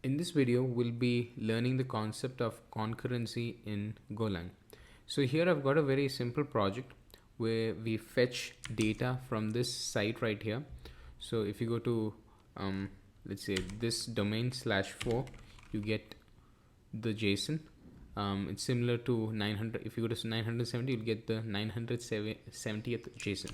In this video, we'll be learning the concept of concurrency in Golang. So here I've got a very simple project where we fetch data from this site right here. So if you go to, let's say this domain /4, you get the JSON. It's similar to 900. If you go to 970, you'll get the 970th JSON.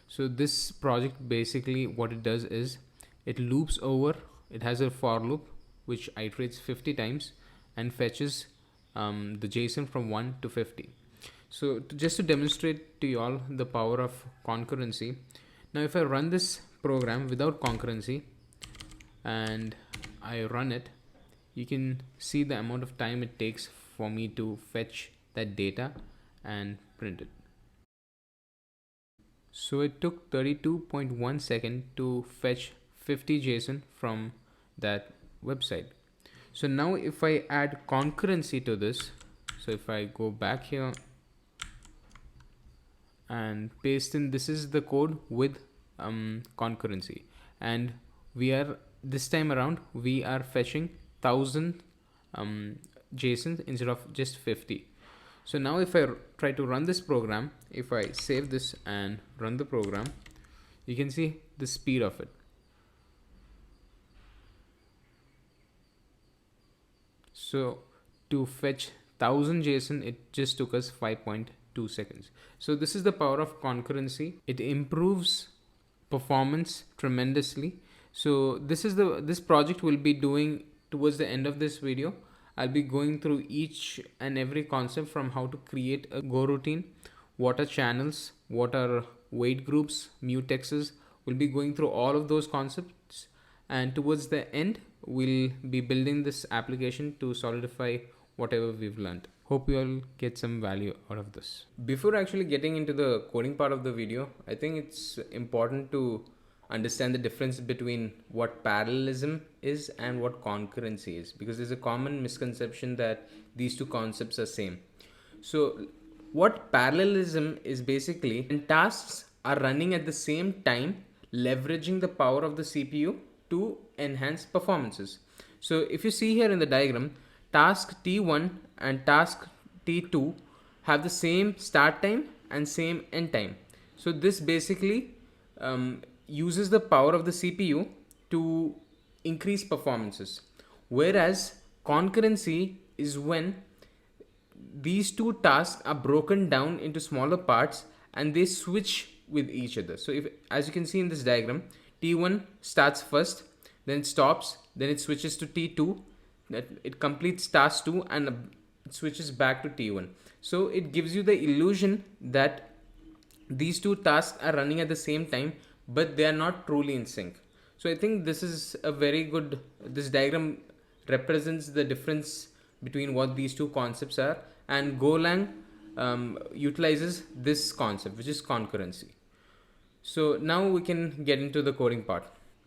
So this project, basically what it does is it loops over, it has a for loop which iterates 50 times and fetches the JSON from 1 to 50. So just to demonstrate to you all the power of concurrency, now if I run this program without concurrency and I run it, you can see the amount of time it takes for me to fetch that data and print it. So it took 32.1 seconds to fetch 50 JSON from that website. So now if I add concurrency to this, so if I go back here and paste in, this is the code with concurrency, and we are this time around we are fetching 1000 JSON instead of just 50. So now if I try to run this program, if I save this and run the program, you can see the speed of it. So to fetch 1000 JSON, it just took us 5.2 seconds. So this is the power of concurrency. It improves performance tremendously. So this project we'll be doing towards the end of this video. I'll be going through each and every concept, from how to create a goroutine, what are channels, what are wait groups, mutexes. We'll be going through all of those concepts, and towards the end we'll be building this application to solidify whatever we've learned. Hope you all get some value out of this. Before actually getting into the coding part of the video, I think it's important to understand the difference between what parallelism is and what concurrency is, because there's a common misconception that these two concepts are same. So what parallelism is, basically when tasks are running at the same time, leveraging the power of the CPU to enhance performances. So if you see here in the diagram, task T1 and task T2 have the same start time and same end time. So this basically uses the power of the CPU to increase performances, whereas concurrency is when these two tasks are broken down into smaller parts and they switch with each other. So if, as you can see in this diagram, T1 starts first, then it stops, then it switches to T2, that it completes task 2 and it switches back to T1. So it gives you the illusion that these two tasks are running at the same time, but they are not truly in sync. So I think this is a very good, this diagram represents the difference between what these two concepts are, and Golang utilizes this concept, which is concurrency. So now we can get into the coding part.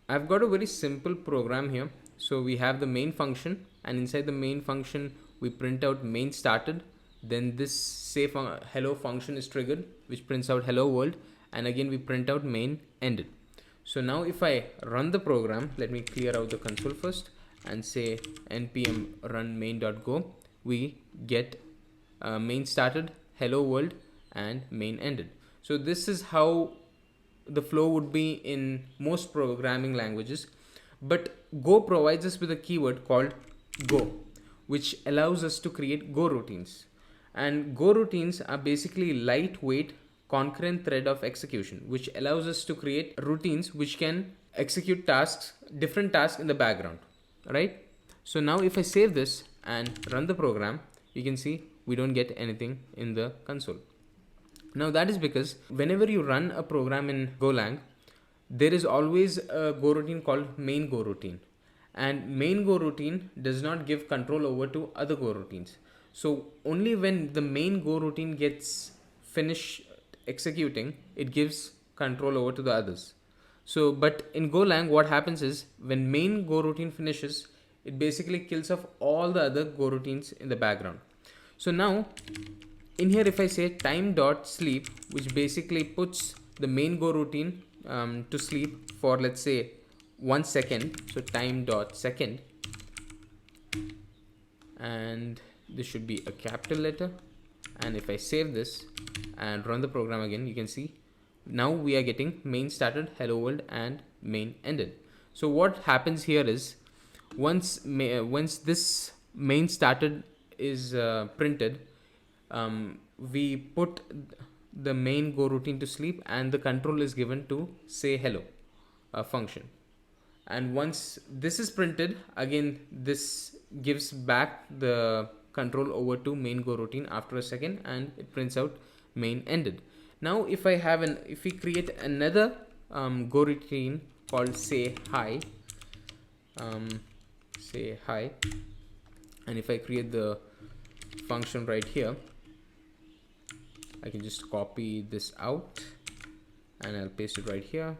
I've got a very simple program here. So we have the main function, and inside the main function we print out main started, then this say hello function is triggered, which prints out hello world, and again we print out main ended. So now if I run the program, let me clear out the console first and say npm run main.go, we get main started, hello world, and main ended. So this is how the flow would be in most programming languages, but Go provides us with a keyword called go, which allows us to create goroutines. And goroutines are basically lightweight concurrent thread of execution, which allows us to create routines which can execute tasks, different tasks in the background, right? So now if I save this and run the program, you can see we don't get anything in the console. Now that is because whenever you run a program in Golang, there is always a goroutine called main goroutine, and main goroutine does not give control over to other goroutines. So only when the main goroutine gets finished executing, it gives control over to the others. So but in Golang, what happens is when main goroutine finishes, it basically kills off all the other goroutines in the background. So now in here, if I say time.sleep, which basically puts the main goroutine to sleep for, let's say, 1 second, so time.second, and this should be a capital letter. And if I save this and run the program again, you can see now we are getting main started, hello world, and main ended. So what happens here is once this main started is printed, we put the main go routine to sleep, and the control is given to say hello function. And once this is printed again, this gives back the control over to main go routine after a second, and it prints out main ended. Now if we create another go routine called say hi, and if I create the function right here, I can just copy this out and I'll paste it right here,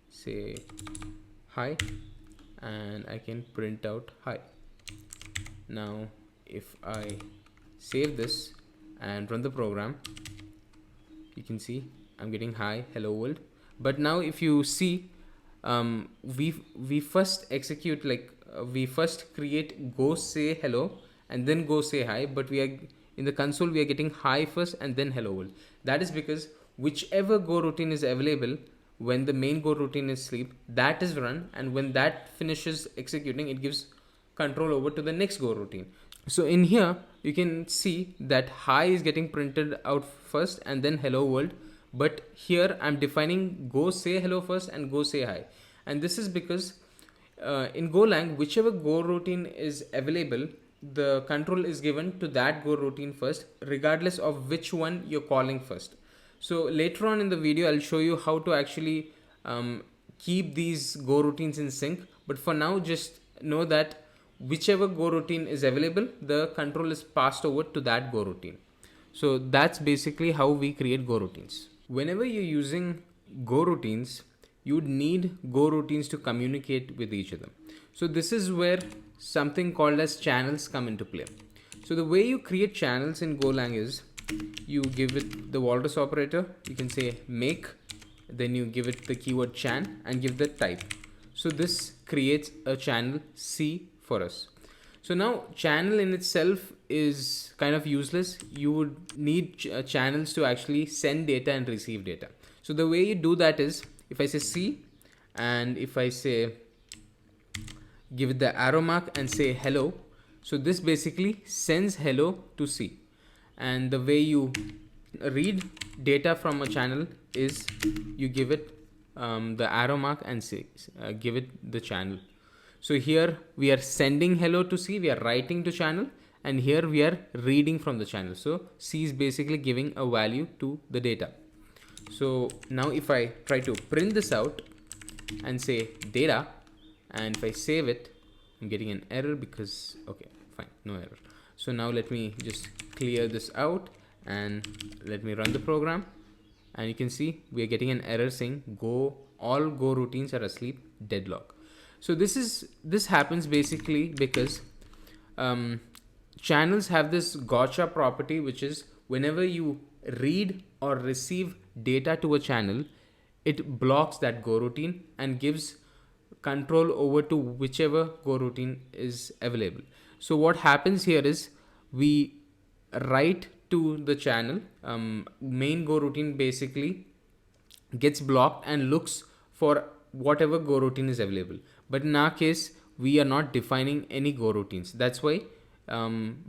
say hi, and I can print out hi. Now if I save this and run the program, you can see I'm getting hi, hello world. But now if you see, we first execute we first create go say hello and then go say hi, but we are in the console we are getting hi first and then hello world. That is because whichever go routine is available when the main go routine is sleep, that is run, and when that finishes executing, it gives control over to the next go routine. So in here you can see that hi is getting printed out first and then hello world, but here I'm defining go say hello first and go say hi. And this is because in Golang, whichever go routine is available, the control is given to that go routine first, regardless of which one you're calling first. So later on in the video I'll show you how to actually keep these go routines in sync, but for now just know that whichever go routine is available, the control is passed over to that go routine. So that's basically how we create go routines. Whenever you're using go routines, you would need go routines to communicate with each other. So this is where something called as channels come into play. So the way you create channels in Golang is you give it the walrus operator, you can say make, then you give it the keyword chan and give the type. So this creates a channel C for us. So now channel in itself is kind of useless. You would need channels to actually send data and receive data. So the way you do that is if I say C and if I say give it the arrow mark and say hello, so this basically sends hello to C. And the way you read data from a channel is you give it the arrow mark and say give it the channel. So here we are sending hello to C, we are writing to channel, and here we are reading from the channel. So C is basically giving a value to the data. So now if I try to print this out and say data, and if I save it, I'm getting an error because, okay, fine, no error. So now let me just clear this out and let me run the program, and you can see we are getting an error saying all go routines are asleep, deadlock. So this happens basically because channels have this gotcha property, which is whenever you read or receive data to a channel, it blocks that go routine and gives control over to whichever go routine is available. So what happens here is we write to the channel, main go routine basically gets blocked and looks for whatever go routine is available. But in our case, we are not defining any go routines. That's why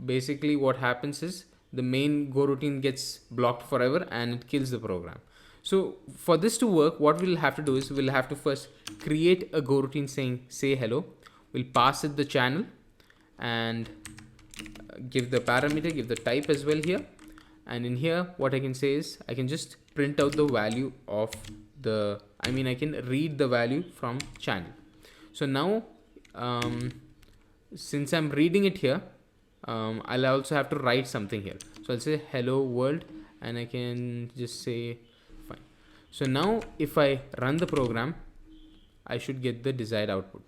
basically what happens is the main go routine gets blocked forever and it kills the program. So for this to work, what we'll have to do is we'll have to first create a go routine saying say hello. We'll pass it the channel and give the parameter, give the type as well here. And in here, what I can say is I can just print out the value of I can read the value from channel. So now, since I'm reading it here, I'll also have to write something here. So I'll say hello world and I can just say fine. So now if I run the program, I should get the desired output,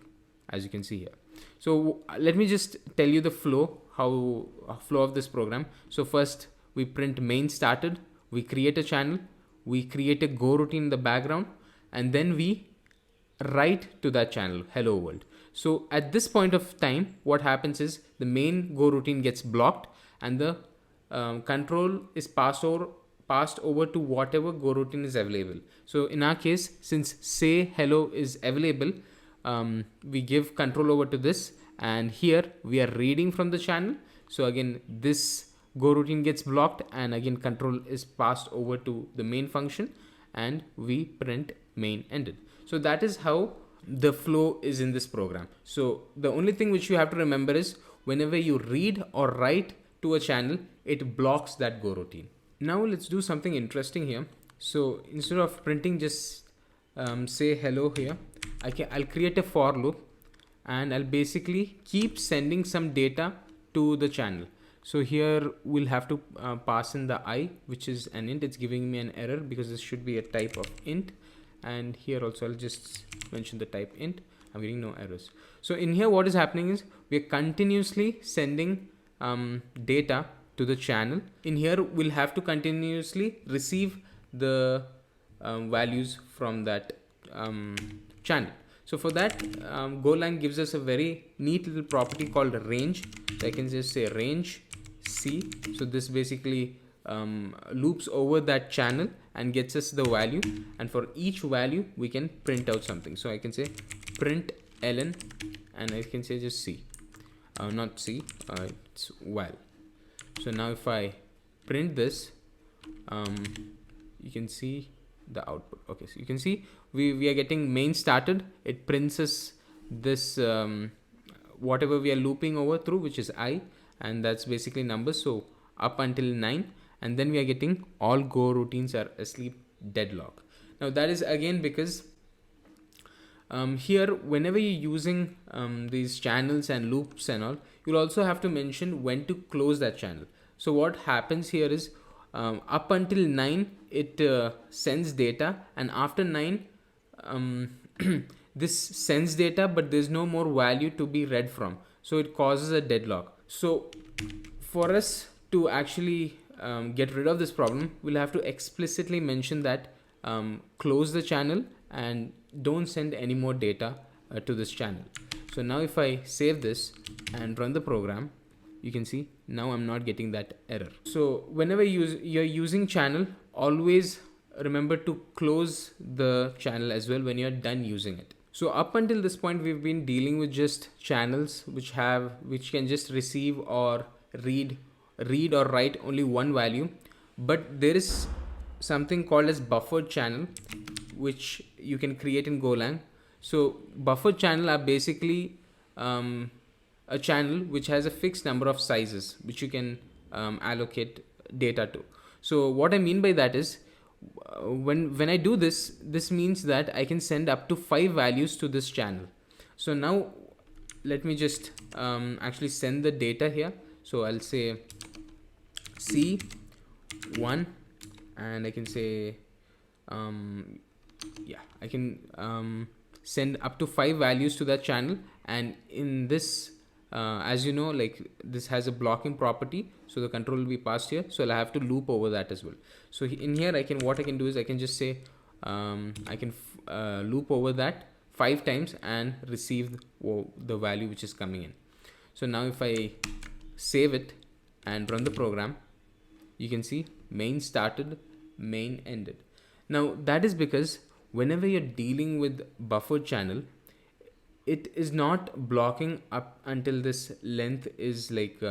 as you can see here. So let me just tell you the flow of this program. So first we print main started, we create a channel, we create a go routine in the background, and then we write to that channel hello world. So at this point of time, what happens is the main go routine gets blocked, and the control is passed over to whatever go routine is available. So in our case, since say hello is available, we give control over to this, and here we are reading from the channel. So again, this go routine gets blocked, and again control is passed over to the main function, and we print main ended. So that is how the flow is in this program. So the only thing which you have to remember is whenever you read or write to a channel, it blocks that go routine. Now let's do something interesting here. So instead of printing just say hello here, I'll create a for loop, and I'll basically keep sending some data to the channel. So here we'll have to pass in the I, which is an int. It's giving me an error because this should be a type of int. And here also I'll just mention the type int. I'm getting no errors. So in here what is happening is we're continuously sending data to the channel. In here we'll have to continuously receive the values from that channel. So for that, Golang gives us a very neat little property called range. So I can just say range C. So this basically loops over that channel and gets us the value, and for each value we can print out something. So I can say print ln, and I can say just C, not C, it's val. So now if I print this, you can see the output. Okay, so you can see we are getting main started. It prints us this whatever we are looping over through, which is I, and that's basically numbers, so up until 9, and then we are getting all go routines are asleep deadlock. Now that is again because here whenever you're using these channels and loops and all, you'll also have to mention when to close that channel. So what happens here is up until 9 it sends data, and after 9 this sends data, but there's no more value to be read from, so it causes a deadlock. So for us to actually get rid of this problem, we'll have to explicitly mention that close the channel and don't send any more data to this channel. So now if I save this and run the program, you can see now I'm not getting that error. So whenever you're using channel, always remember to close the channel as well when you're done using it. So up until this point, we've been dealing with just channels which can just receive or read or write only one value, but there is something called as buffered channel which you can create in Golang. So buffered channel are basically a channel which has a fixed number of sizes which you can allocate data to. So what I mean by that is when I do this means that I can send up to 5 values to this channel. So now let me just actually send the data here. So I'll say C1, and I can say I can send up to 5 values to that channel, and in this as you know, like this has a blocking property, so the control will be passed here, so I'll have to loop over that as well. So in here what I can do is I can just say I can loop over that 5 times and receive the value which is coming in. So now if I save it and run the program, you can see main started, main ended. Now that is because whenever you're dealing with buffered channel, it is not blocking up until this length is like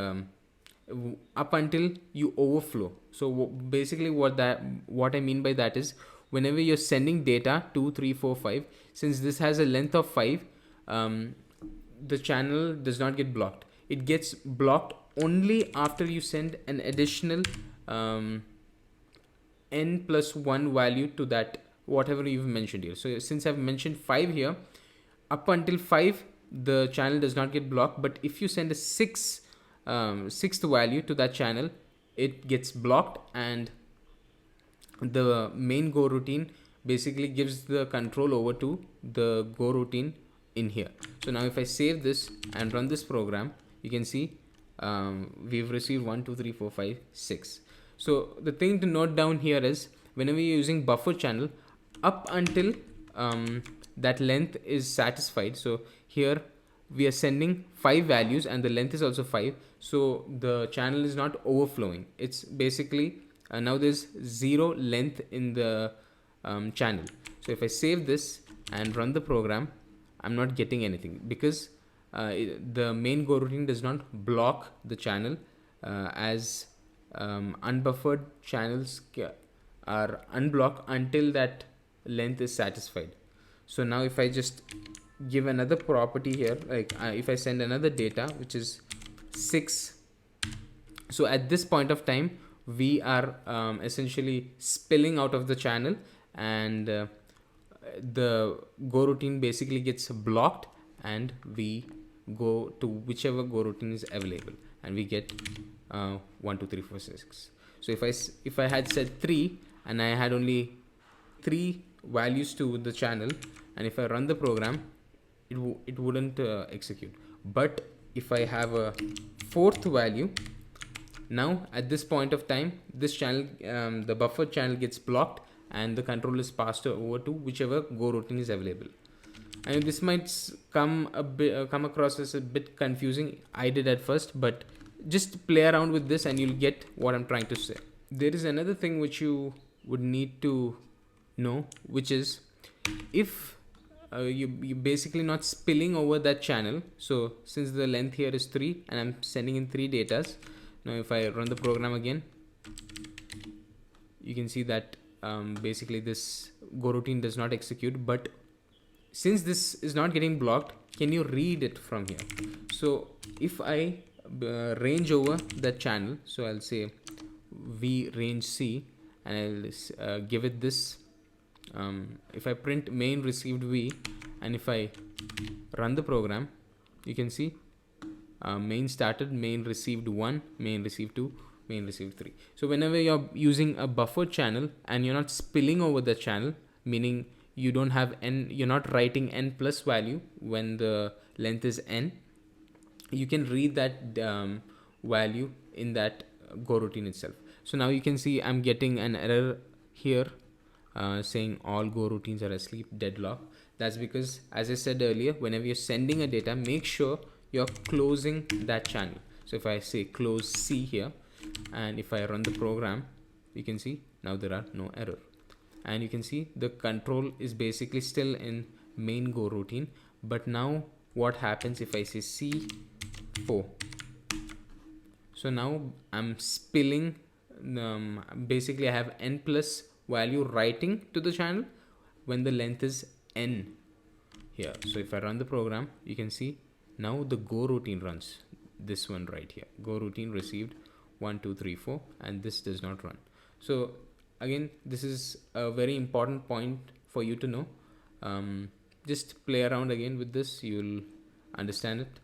up until you overflow. So basically what I mean by that is whenever you're sending data 2, 3, 4, 5, since this has a length of 5, the channel does not get blocked. It gets blocked only after you send an additional n+1 value to that whatever you've mentioned here. So since I've mentioned 5 here, up until 5 the channel does not get blocked, but if you send a sixth value to that channel, it gets blocked, and the main go routine basically gives the control over to the go routine in here. So now if I save this and run this program, you can see we've received 1, 2, 3, 4, 5, 6. So the thing to note down here is whenever you're using buffer channel, up until that length is satisfied, so here we are sending 5 values and the length is also 5, so the channel is not overflowing. It's basically now there's 0 length in the channel. So if I save this and run the program, I'm not getting anything because the main goroutine does not block the channel, as unbuffered channels are unblocked until that length is satisfied. So now if I just give another property here, like if I send another data which is 6, so at this point of time we are essentially spilling out of the channel, and the goroutine basically gets blocked, and we go to whichever goroutine is available, and we get 1 2 3 4 6. So if I had said 3 and I had only 3 values to the channel, and if I run the program, it wouldn't execute. But if I have a 4th value, now at this point of time this channel, the buffer channel gets blocked, and the control is passed over to whichever goroutine is available. And this might come across as a bit confusing. I did at first, but just play around with this and you'll get what I'm trying to say. There is another thing which you would need to know, which is if you're basically not spilling over that channel. So since the length here is 3 and I'm sending in 3 datas, now if I run the program again, you can see that basically this goroutine does not execute. But since this is not getting blocked, can you read it from here? So if I range over that channel, so I'll say v range c, and I'll give it this. If I print main received v, and if I run the program, you can see main started, main received 1, main received 2, main received 3. So whenever you're using a buffer channel and you're not spilling over the channel, meaning you don't have n, you're not writing n plus value when the length is n, you can read that value in that goroutine itself. So now you can see I'm getting an error here saying all goroutines are asleep, deadlock. That's because, as I said earlier, whenever you're sending a data, make sure you're closing that channel. So if I say close C here, and if I run the program, you can see now there are no error, and you can see the control is basically still in main goroutine. But now what happens if I say C4? So now I'm spilling, basically I have n plus value writing to the channel when the length is n here. So if I run the program, you can see now the goroutine runs, this one right here, goroutine received 1 2 3 4, and this does not run. So again, this is a very important point for you to know. Just play around again with this, you'll understand it.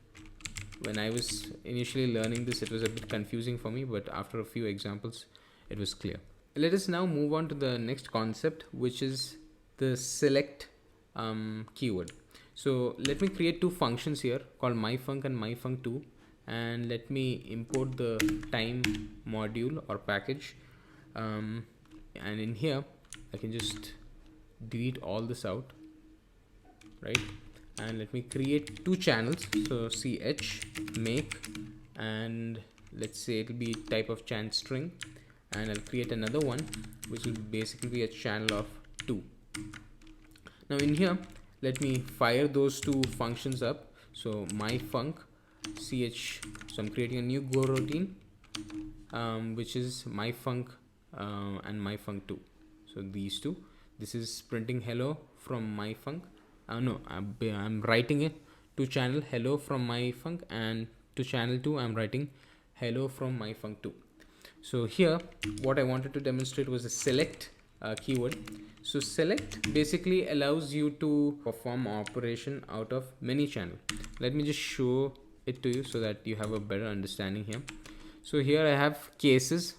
When I was initially learning this, it was a bit confusing for me, but after a few examples it was clear. Let us now move on to the next concept, which is the select keyword. So let me create 2 functions here called myfunc and myfunc2, and let me import the time module or package, and in here I can just delete all this out, right? And let me create 2 channels. So ch make, and let's say it'll be type of chant string, and I'll create another one which will basically be a channel of 2. Now in here, let me fire those 2 functions up. So myfunc ch, so I'm creating a new goroutine which is myfunc and myfunc2. So these 2, this is printing hello from myfunc. I'm writing it to channel hello from myfunc, and to channel 2 I'm writing hello from myfunc2. So here what I wanted to demonstrate was the select keyword. So select basically allows you to perform operation out of many channel. Let me just show it to you so that you have a better understanding here. So here I have cases.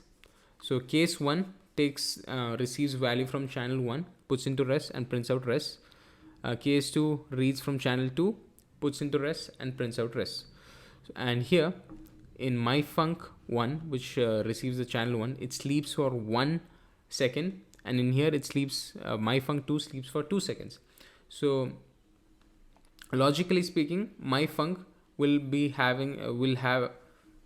So case 1 takes receives value from channel 1, puts into res and prints out res. Case 2 reads from channel 2, puts into res and prints out res. And here in myfunc1, which receives the channel 1, it sleeps for 1 second, and in here it sleeps, myfunc2 sleeps for 2 seconds. So logically speaking, my func will be having will have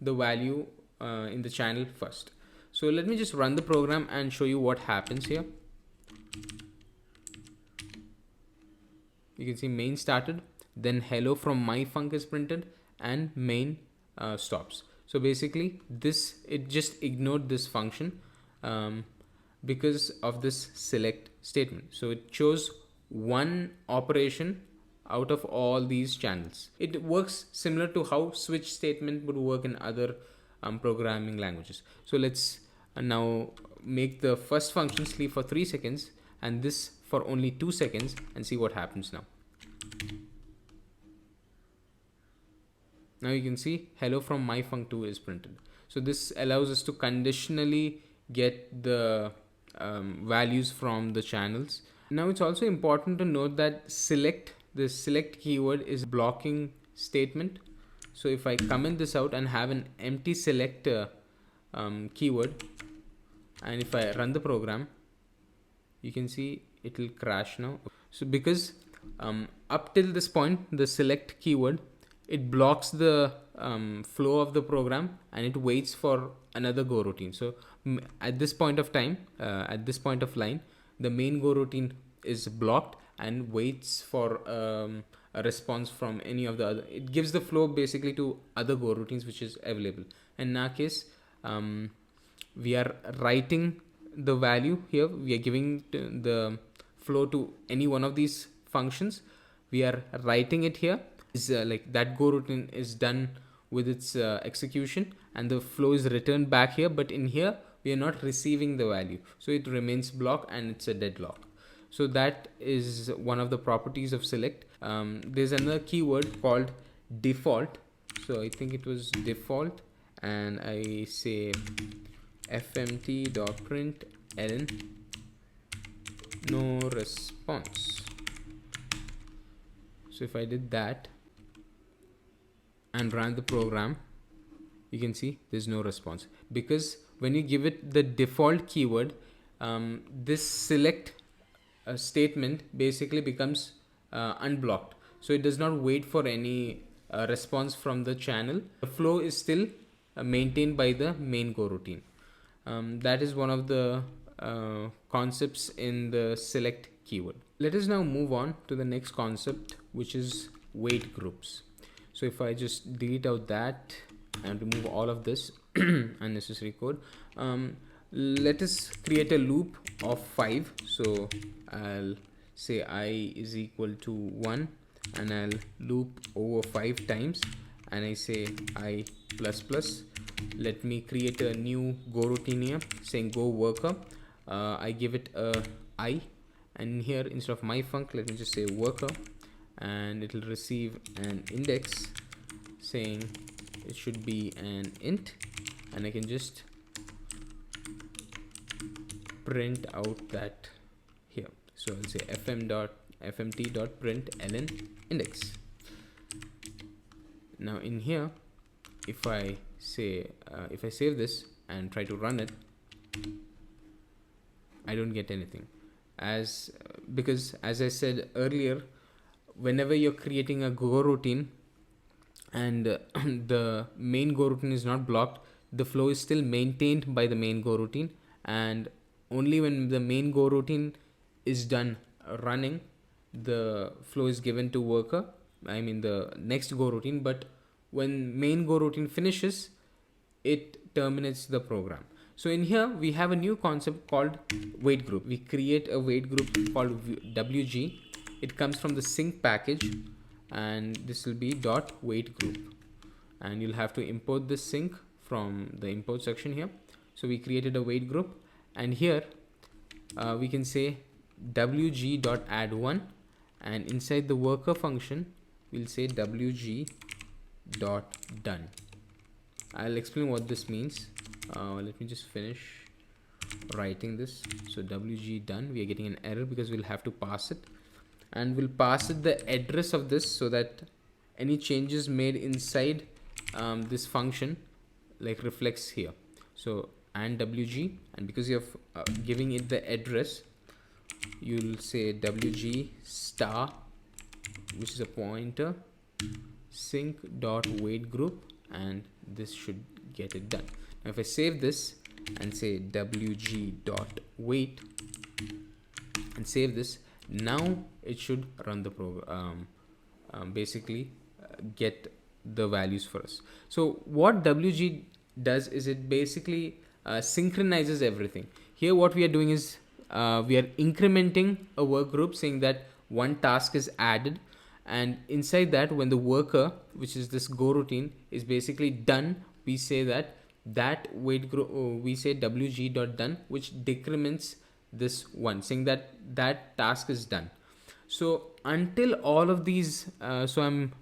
the value in the channel first. So let me just run the program and show you what happens here. You can see main started, then hello from my func is printed, and main stops. So basically this, it just ignored this function because of this select statement. So it chose one operation out of all these channels. It works similar to how switch statement would work in other programming languages. So let's now make the first function sleep for 3 seconds and this for only 2 seconds and see what happens now. Now you can see hello from my func2 is printed. So this allows us to conditionally get the values from the channels. Now it's also important to note that the select keyword is blocking statement. So if I comment this out and have an empty select keyword, and if I run the program, you can see it will crash now. So because up till this point, the select keyword, it blocks the flow of the program and it waits for another go routine. So at this point of time, at this point of line, the main go routine is blocked and waits for a response from any of the other. It gives the flow basically to other go routines which is available. And in our case, we are writing the value here. We are giving the flow to any one of these functions. We are writing it here. Is like that go routine is done with its execution and the flow is returned back here, but in here we are not receiving the value, so it remains blocked and it's a deadlock. So that is one of the properties of select. There's another keyword called default. So I think it was default, and I say fmt.println no response. So if I did that and ran the program, you can see there's no response, because when you give it the default keyword, this select statement basically becomes unblocked. So it does not wait for any response from the channel. The flow is still maintained by the main go routine. That is one of the concepts in the select keyword. Let us now move on to the next concept, which is wait groups. So if I just delete out that and remove all of this unnecessary code, let us create a loop of 5. So I'll say I is equal to 1 and I'll loop over 5 times, and I say I plus plus. Let me create a new go routine here saying go worker. I give it a I, and here instead of my func, let me just say worker, and it will receive an index saying it should be an int, and I can just print out that here. So I'll say fmt.println index. Now in here, if I say if I save this and try to run it, I don't get anything, because as I said earlier, whenever you're creating a go routine and the main go routine is not blocked, the flow is still maintained by the main go routine, and only when the main go routine is done running, the flow is given to worker, I mean the next go routine. But when main go routine finishes, it terminates the program. So in here we have a new concept called wait group. We create a wait group called wg. It comes from the sync package, and this will be dot wait group, and you'll have to import this sync from the import section here. So we created a wait group, and here we can say wg dot add one, and inside the worker function we'll say wg dot done. I'll explain what this means. Let me just finish writing this. So wg done, we are getting an error because we'll have to pass it, and we'll pass it the address of this so that any changes made inside this function like reflects here. So and wg, and because you're giving it the address, you'll say wg star which is a pointer sync dot wait group, and this should get it done. Now if I save this and say wg dot wait and save this, now it should run the program, basically get the values for us. So what wg does is it basically synchronizes everything. Here what we are doing is we are incrementing a work group, saying that one task is added, and inside that, when the worker, which is this go routine, is basically done, we say that wait group, we say wg dot done, which decrements this one, saying that that task is done. So until all of these, so I'm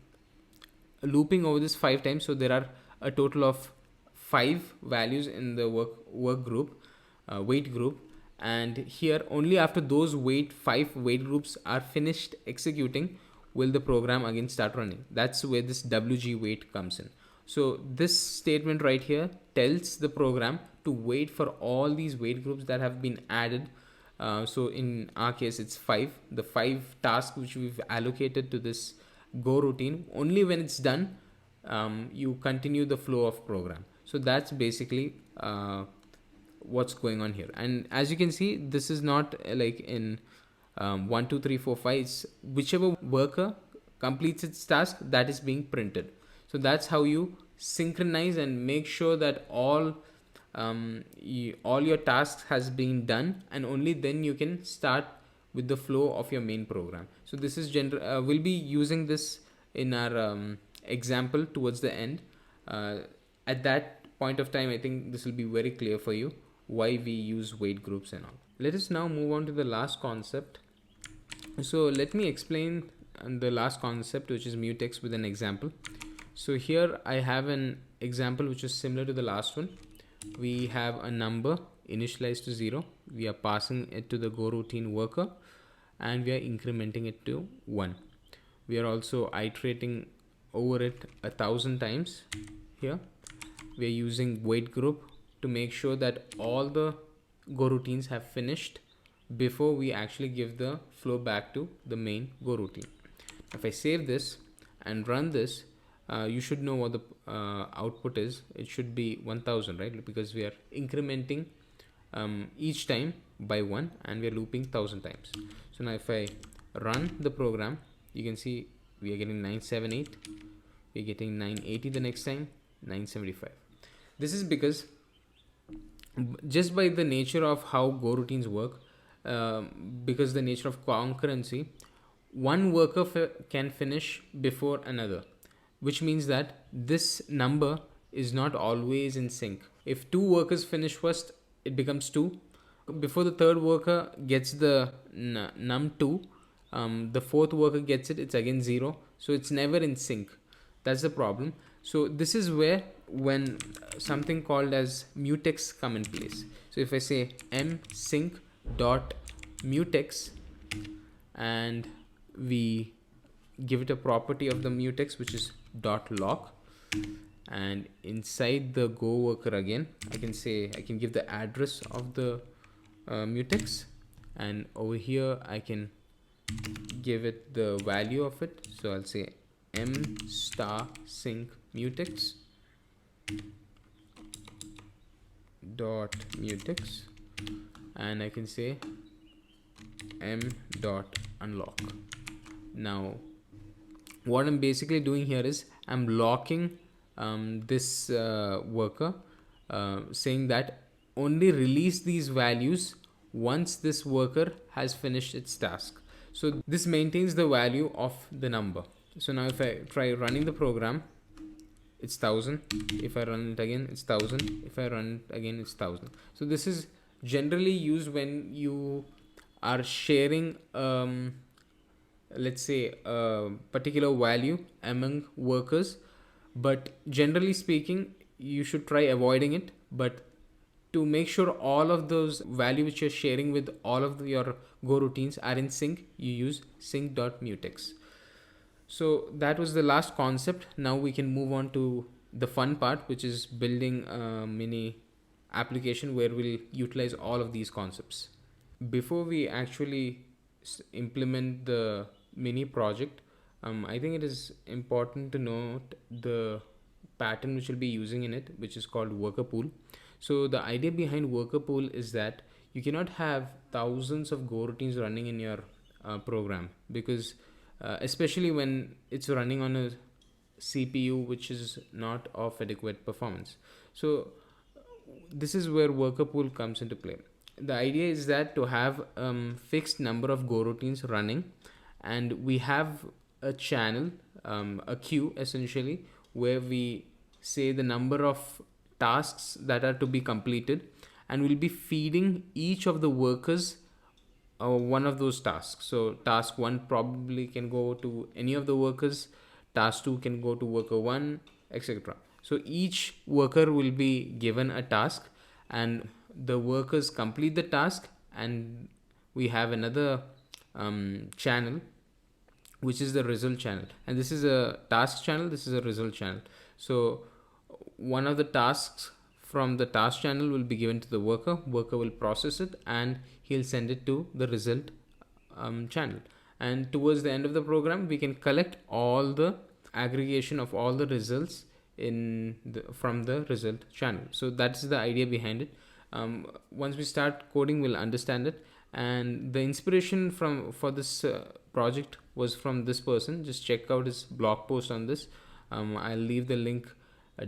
looping over this 5 times, so there are a total of 5 values in the work group, wait group, and here only after those 5 wait groups are finished executing will the program again start running. That's where this wg wait comes in. So this statement right here tells the program to wait for all these wait groups that have been added. So in our case it's 5, the 5 tasks which we've allocated to this go routine. Only when it's done, you continue the flow of program. So that's basically what's going on here. And as you can see, this is not like in 1 2 3 4 5. It's whichever worker completes its task, that is being printed. So that's how you synchronize and make sure that all your tasks has been done, and only then you can start with the flow of your main program. So this is we'll be using this in our example towards the end. At that point of time, I think this will be very clear for you why we use wait groups and all. Let us now move on to the last concept. So let me explain the last concept, which is mutex, with an example. So here I have an example which is similar to the last one. We have a number initialized to 0. We are passing it to the go routine worker, and we are incrementing it to 1. We are also iterating over it 1,000 times. Here we are using wait group to make sure that all the go routines have finished before we actually give the flow back to the main go routine. If I save this and run this, you should know what the output is. It should be 1000, right? Because we are incrementing each time by 1, and we are looping 1000 times. So now if I run the program, you can see we are getting 978, we are getting 980 the next time, 975. This is because just by the nature of how go routines work, because the nature of concurrency, one worker can finish before another, which means that this number is not always in sync. If 2 workers finish first, it becomes 2. Before the 3rd worker gets the num2, the 4th worker gets it, it's again 0. So it's never in sync. That's the problem. So this is where when something called as mutex come in place. So if I say msync dot mutex, and we give it a property of the mutex, which is dot lock, and inside the go worker again, I can give the address of the mutex, and over here I can give it the value of it. So I'll say m star sync mutex dot mutex, and I can say m dot unlock. Now what I'm basically doing here is I'm locking this worker, saying that only release these values once this worker has finished its task. So this maintains the value of the number. So now if I try running the program, it's 1000. If I run it again, it's 1000. If I run it again, it's 1000. So this is generally used when you are sharing let's say a particular value among workers, but generally speaking you should try avoiding it. But to make sure all of those value which you're sharing with all of your go routines are in sync, you use sync.mutex. So that was the last concept. Now we can move on to the fun part, which is building a mini application where we'll utilize all of these concepts. Before we actually implement the mini project, I think it is important to note the pattern which we'll be using in it, which is called worker pool. So the idea behind worker pool is that you cannot have thousands of goroutines running in your program, because especially when it's running on a CPU which is not of adequate performance. So this is where worker pool comes into play. The idea is that to have fixed number of goroutines running, and we have a channel, a queue essentially, where we say the number of tasks that are to be completed, and we'll be feeding each of the workers one of those tasks. So task 1 probably can go to any of the workers, task 2 can go to worker 1, etc. So each worker will be given a task, and the workers complete the task, and we have another channel which is the result channel, and this is a task channel, this is a result channel. So one of the tasks from the task channel will be given to the worker will process it, and he'll send it to the result channel. And towards the end of the program, we can collect all the aggregation of all the results from the result channel. So that's the idea behind it. Once we start coding, we'll understand it. And the inspiration for this project was from this person. Just check out his blog post on this. I'll leave the link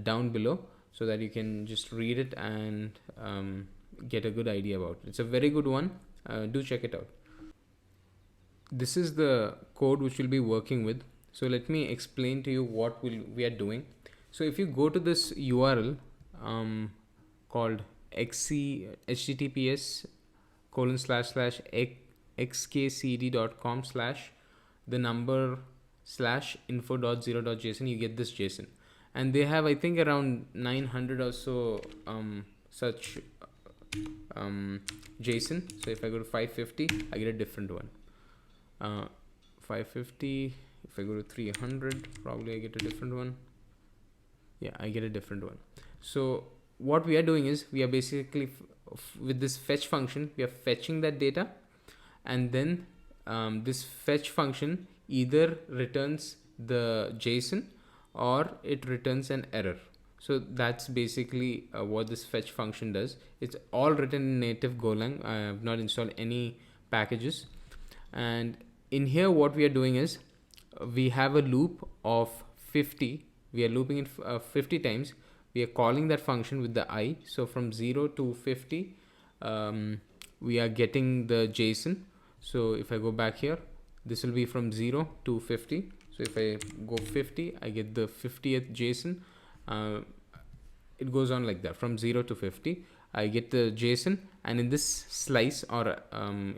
down below so that you can just read it and get a good idea about it. It's a very good one. Do check it out. This is the code which we'll be working with. So let me explain to you what we are doing. So if you go to this URL called https://xkcd.com/the number/info.0.json, you get this JSON. And they have, I think, around 900 or so such JSON. So if I go to 550, I get a different one. 550, if I go to 300, probably I get a different one. Yeah, I get a different one. So what we are doing is, we are basically with this fetch function, we are fetching that data, and then this fetch function either returns the JSON or it returns an error. So that's basically what this fetch function does. It's all written in native Golang. I have not installed any packages. And in here, what we are doing is, we have a loop of 50. We are looping it 50 times. We are calling that function with the I. So from 0 to 50, we are getting the JSON. So if I go back here, this will be from 0 to 50. So if I go 50, I get the 50th JSON. It goes on like that from 0 to 50. I get the JSON, and in this slice, or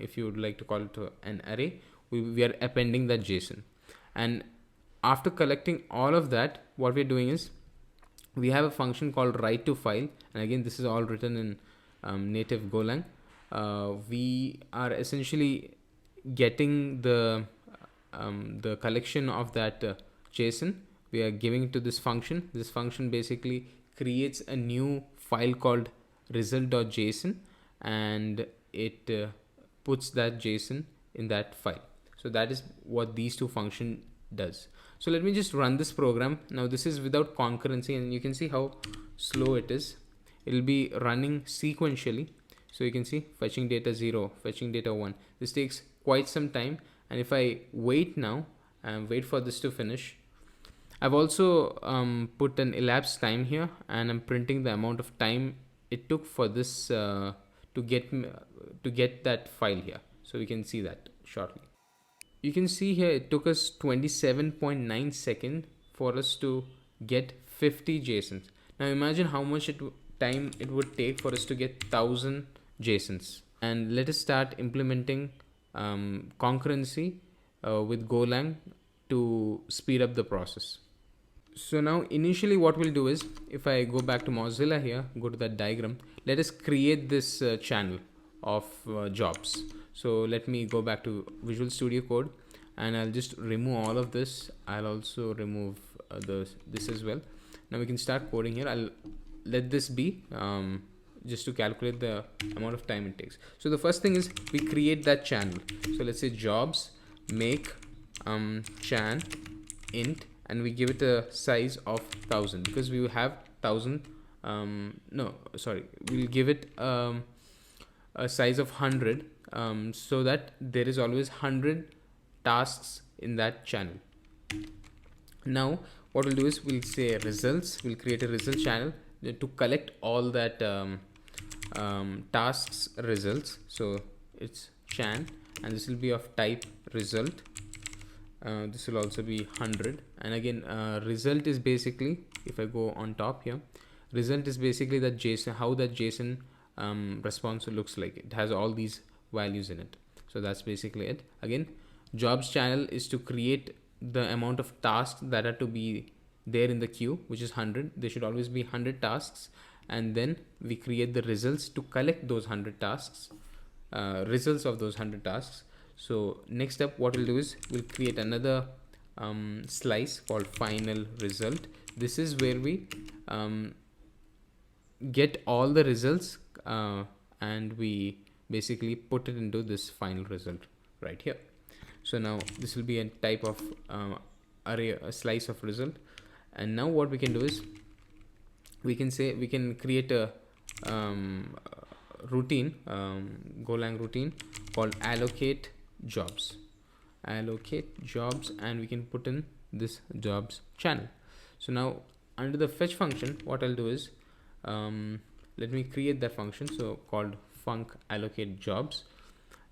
if you would like to call it an array, we are appending that JSON. And after collecting all of that, what we're doing is, we have a function called write to file, and again, this is all written in native Golang. We are essentially getting the collection of that JSON. We are giving it to this function. This function basically creates a new file called result.json, and it puts that JSON in that file. So that is what these two functions does. So let me just run this program. Now this is without concurrency, and you can see how slow it is. It will be running sequentially. So you can see fetching data 0, fetching data 1. This takes quite some time. And if I wait now and wait for this to finish, I've also put an elapsed time here, and I'm printing the amount of time it took for this to get that file here. So we can see that shortly. You can see here it took us 27.9 seconds for us to get 50 JSONs. Now imagine how much time it would take for us to get 1000 JSONs. And let us start implementing concurrency with Golang to speed up the process. So now initially what we'll do is, if I go back to Mozilla here, go to that diagram, let us create this channel of jobs. So let me go back to Visual Studio Code, and I'll just remove all of this. I'll also remove this as well. Now we can start coding here. I'll let this be just to calculate the amount of time it takes. So the first thing is, we create that channel. So let's say jobs make chan int, and we give it a size of 1000 because we have 1000. No, sorry, we'll give it a size of 100, so that there is always 100 tasks in that channel. Now what we'll do is we'll say results, we'll create a result channel to collect all that tasks results. So it's chan, and this will be of type result. This will also be 100, and again result is basically, if I go on top here, result is basically that JSON, how that JSON response looks like. It has all these values in it. So that's basically it. Again, jobs channel is to create the amount of tasks that are to be there in the queue, which is 100. There should always be 100 tasks, and then we create the results to collect those 100 tasks, results of those 100 tasks. So next up, what we'll do is we'll create another slice called final result. This is where we get all the results and we basically put it into this final result right here. So now this will be a type of array, a slice of result. And now what we can do is we can say we can create a routine, Golang routine called allocate jobs, and we can put in this jobs channel. So now under the fetch function, what I'll do is let me create that function, so called func allocate jobs.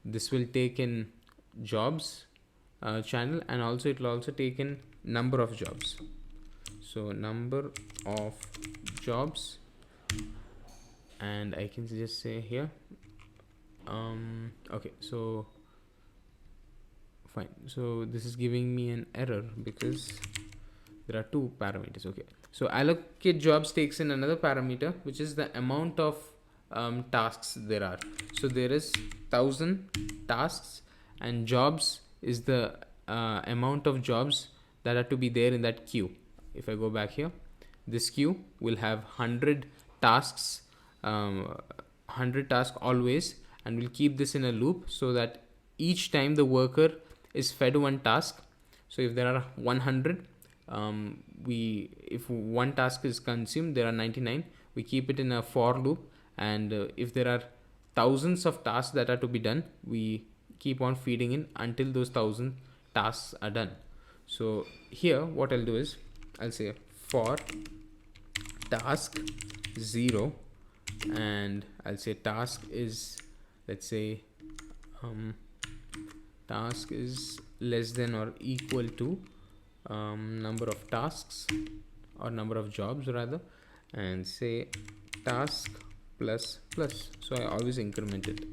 This will take in jobs channel, and also it will also take in number of jobs. So number of jobs, and I can just say here okay, so fine. So this is giving me an error because there are two parameters. Okay, so allocate jobs takes in another parameter, which is the amount of tasks there are. So there is 1000 tasks, and jobs is the amount of jobs that are to be there in that queue. If I go back here, this queue will have 100 tasks, 100 tasks always, and we'll keep this in a loop so that each time the worker is fed one task. So if there are 100, if one task is consumed, there are 99. We keep it in a for loop, and if there are thousands of tasks that are to be done, we keep on feeding in until those 1000 tasks are done. So here what I'll do is I'll say for task 0, and I'll say task is, let's say task is less than or equal to number of tasks, or number of jobs rather, and say task plus plus. So I always increment it.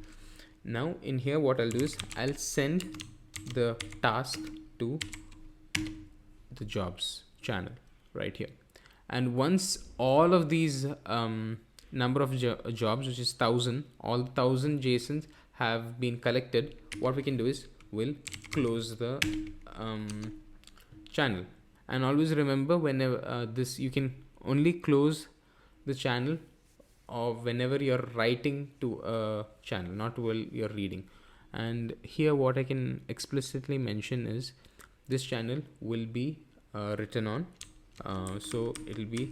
Now in here what I'll do is I'll send the task to the jobs channel right here, and once all of these number of jobs, which is 1000, all 1000 JSONs have been collected, what we can do is we'll close the channel. And always remember, whenever this, you can only close the channel or whenever you're writing to a channel, not while you're reading. And here what I can explicitly mention is this channel will be written on, so it'll be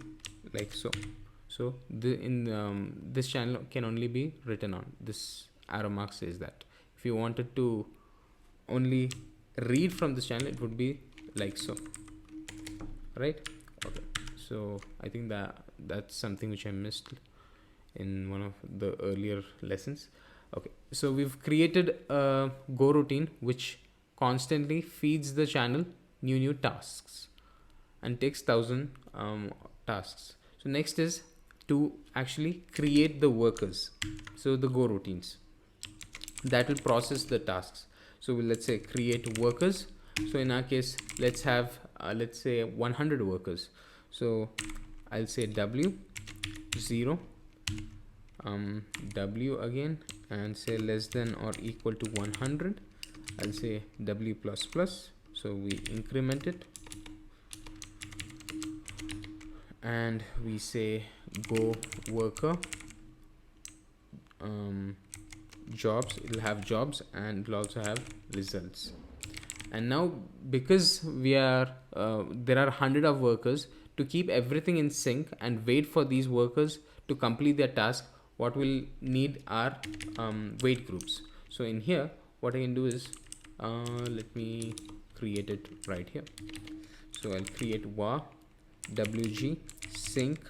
like so. So this channel can only be written on. This arrow mark says that. If you wanted to only read from this channel, it would be like so, right? Okay, so I think that's something which I missed in one of the earlier lessons. Okay, so we've created a Go routine which constantly feeds the channel new tasks and takes 1000 tasks. So next is to actually create the workers, so the Go routines that will process the tasks. So let's say create workers. So in our case, let's have let's say 100 workers. So I'll say w 0 w again, and say less than or equal to 100. I'll say w plus plus, so we increment it, and we say go worker jobs. It'll have jobs and it'll also have results. And now, because we are there are 100 of workers, to keep everything in sync and wait for these workers to complete their task, what we'll need are wait groups. So in here, what I can do is let me create it right here. So I'll create var wg sync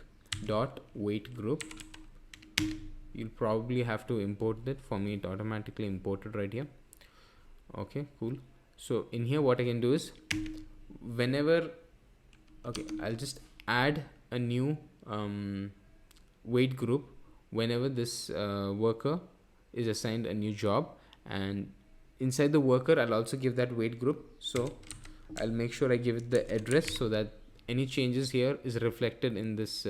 dot wait group. You'll probably have to import it. For me, it automatically imported right here. Okay, cool. So in here, what I can do is whenever, okay, I'll just add a new wait group whenever this worker is assigned a new job, and inside the worker I'll also give that wait group. So I'll make sure I give it the address so that any changes here is reflected in this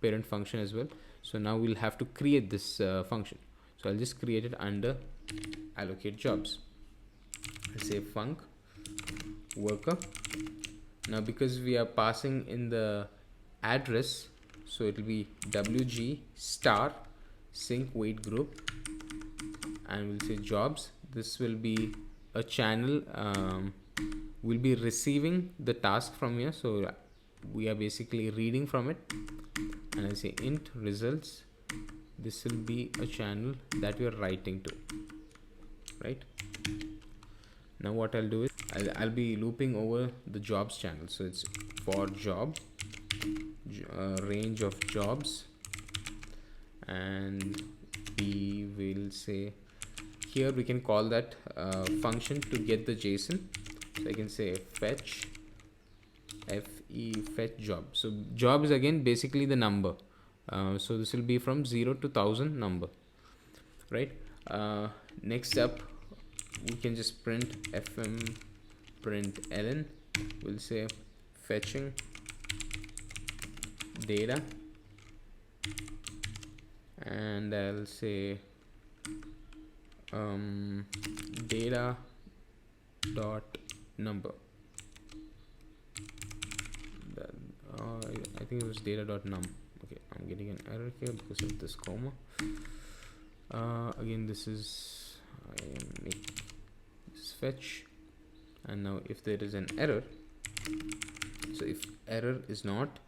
parent function as well. So now we'll have to create this function. So I'll just create it under allocate jobs. I'll say func worker. Now because we are passing in the address, so it will be wg star sync wait group, and we'll say jobs. This will be a channel. We'll be receiving the task from here, so we are basically reading from it. And I say int results. This will be a channel that we are writing to, right? Now what I'll do is I'll be looping over the jobs channel. So it's for job range of jobs, and we will say here we can call that function to get the JSON. So I can say fetch fetch job. So job is again basically the number. So this will be from 0 to 1000 number, right? Next up, we can just print fm print ln. We'll say fetching data, and I'll say data dot number. I think it was data dot num. Okay, I'm getting an error here because of this comma. Again, this is this fetch, and now if there is an error, so if error is not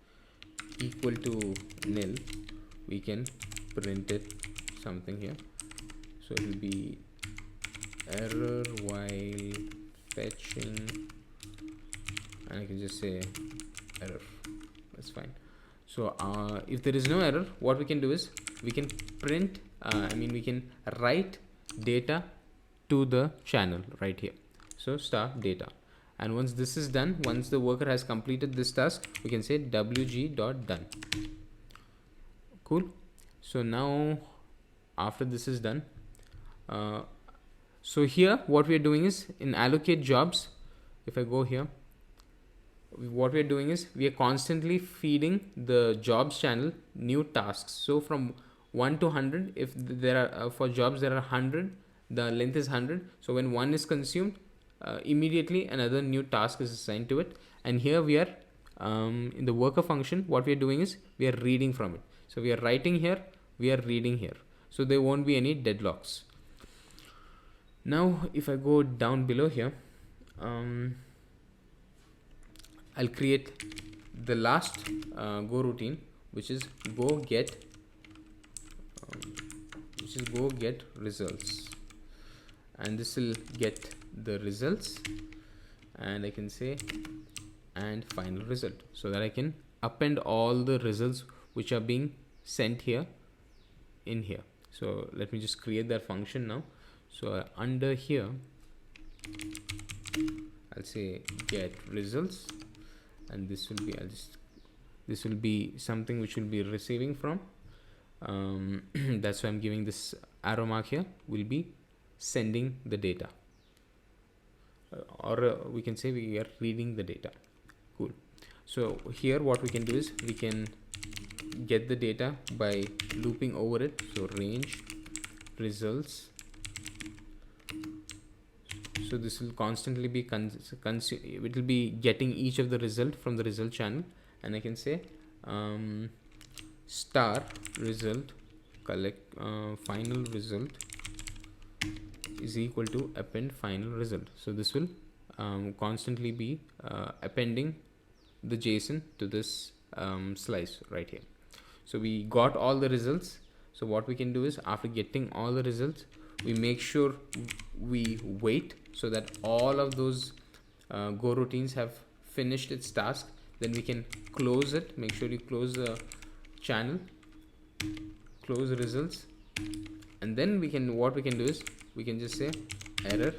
equal to nil, we can print it something here. So it will be error while fetching, and I can just say error. That's fine. So if there is no error, what we can do is we can print we can write data to the channel right here. So star data, and once this is done, once the worker has completed this task, we can say wg.done. Cool. So now after this is done, so here what we are doing is in allocate jobs, if I go here, what we are doing is we are constantly feeding the jobs channel new tasks. So from 1 to 100, if there are for jobs there are 100, the length is 100. So when one is consumed, immediately another new task is assigned to it. And here we are in the worker function, what we are doing is we are reading from it. So we are writing here, we are reading here, so there won't be any deadlocks. Now if I go down below here, I'll create the last go routine, which is go get results, and this will get the results, and I can say and final result, so that I can append all the results which are being sent here in here. So let me just create that function now. So under here I'll say get results, and this will be this will be something which will be receiving from that's why I'm giving this arrow mark here, will be sending the data, or we can say we are reading the data. Cool. So here what we can do is we can get the data by looping over it. So range results, so this will constantly be it will be getting each of the result from the result channel, and I can say star result collect final result is equal to append final result. So this will constantly be appending the JSON to this slice right here. So we got all the results. So what we can do is, after getting all the results, we make sure we wait so that all of those goroutines have finished its task. Then we can close it. Make sure you close the channel, close the results, and then what we can do is we can just say error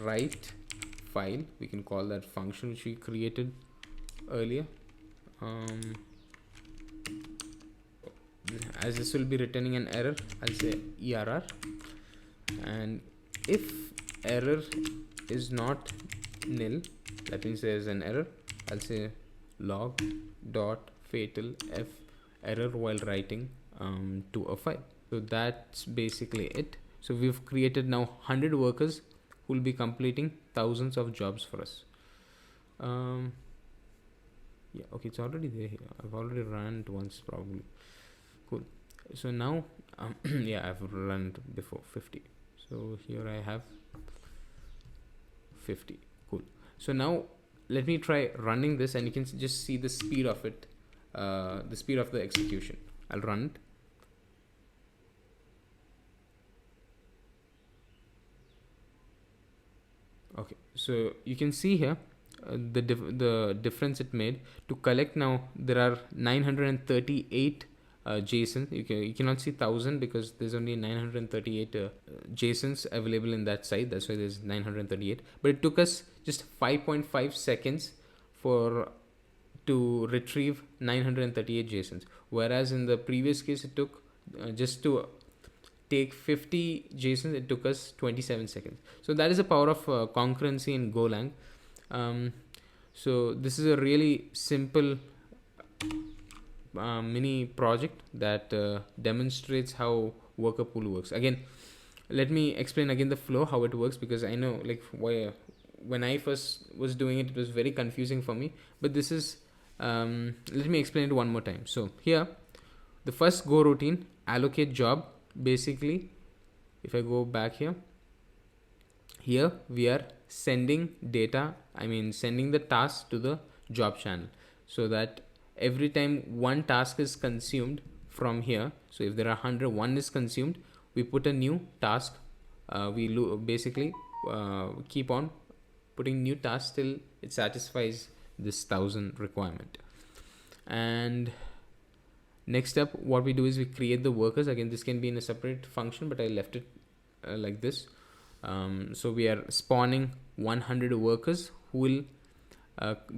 write file. We can call that function which we created earlier. As this will be returning an error, I'll say err, and if error is not nil, that means there is an error, I'll say log dot fatal f error while writing to a file. So that's basically it. So we've created now 100 workers who will be completing thousands of jobs for us. Yeah, okay, it's already there here. I've already run it once probably. Cool. So now yeah, I've run it before 50. So here I have 50. Cool. So now let me try running this, and you can just see the speed of it, the speed of the execution. I'll run it. Okay, so you can see here the difference it made. To collect now, there are 938 JSON. You cannot see 1000 because there's only 938 JSONs available in that site. That's why there's 938. But it took us just 5.5 seconds to retrieve 938 JSONs, whereas in the previous case it took just to take 50 JSONs, it took us 27 seconds. So that is the power of concurrency in Golang. So this is a really simple mini project that demonstrates how worker pool works. Again, let me explain again the flow, how it works, because I know when I first was doing it, it was very confusing for me. But this is let me explain it one more time. So here, the first go routine, allocate job. Basically, if I go back here we are sending data, sending the task to the job channel, so that every time one task is consumed from here, so if there are 100, one is consumed, we put a new task. We basically keep on putting new tasks till it satisfies this 1000 requirement. And next up, what we do is we create the workers. Again, this can be in a separate function, but I left it like this. So we are spawning 100 workers who will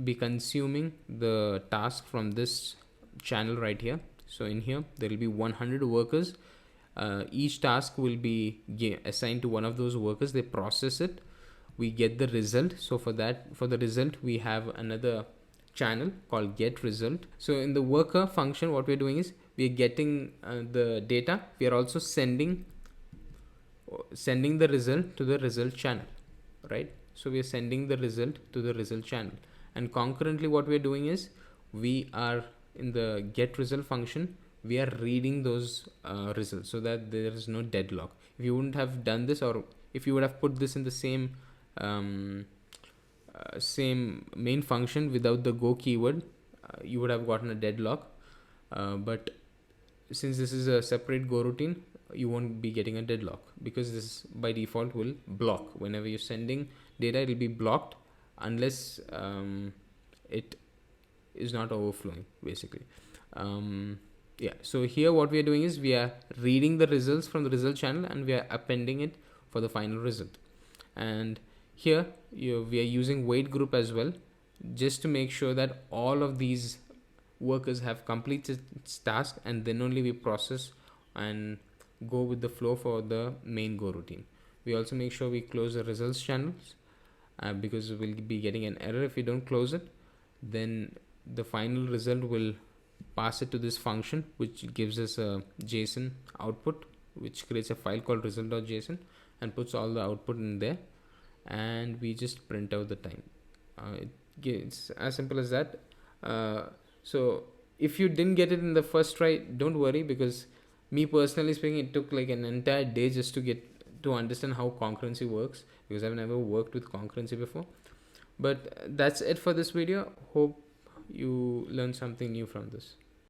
be consuming the task from this channel right here. So in here, there will be 100 workers. Each task will be assigned to one of those workers. They process it. We get the result. So for the result, we have another channel called get result. So in the worker function, what we're doing is we are getting the data. We are also sending the result to the result channel, right? So we are sending the result to the result channel, and concurrently what we are doing is we are in the get result function, we are reading those results, so that there is no deadlock. If you wouldn't have done this, or if you would have put this in the same main function without the go keyword, you would have gotten a deadlock. But since this is a separate go routine, you won't be getting a deadlock, because this by default will block. Whenever you're sending data, it will be blocked unless it is not overflowing, basically. Yeah, so here what we are doing is we are reading the results from the result channel and we are appending it for the final result. And here we are using wait group as well, just to make sure that all of these workers have completed its task, and then only we process and go with the flow for the main go routine. We also make sure we close the results channels, because we'll be getting an error if we don't close it. Then the final result will pass it to this function, which gives us a JSON output, which creates a file called result.json and puts all the output in there, and we just print out the time. It's as simple as that. So if you didn't get it in the first try, don't worry, because me personally speaking, it took like an entire day just to to understand how concurrency works, because I've never worked with concurrency before. But that's it for this video. Hope you learned something new from this.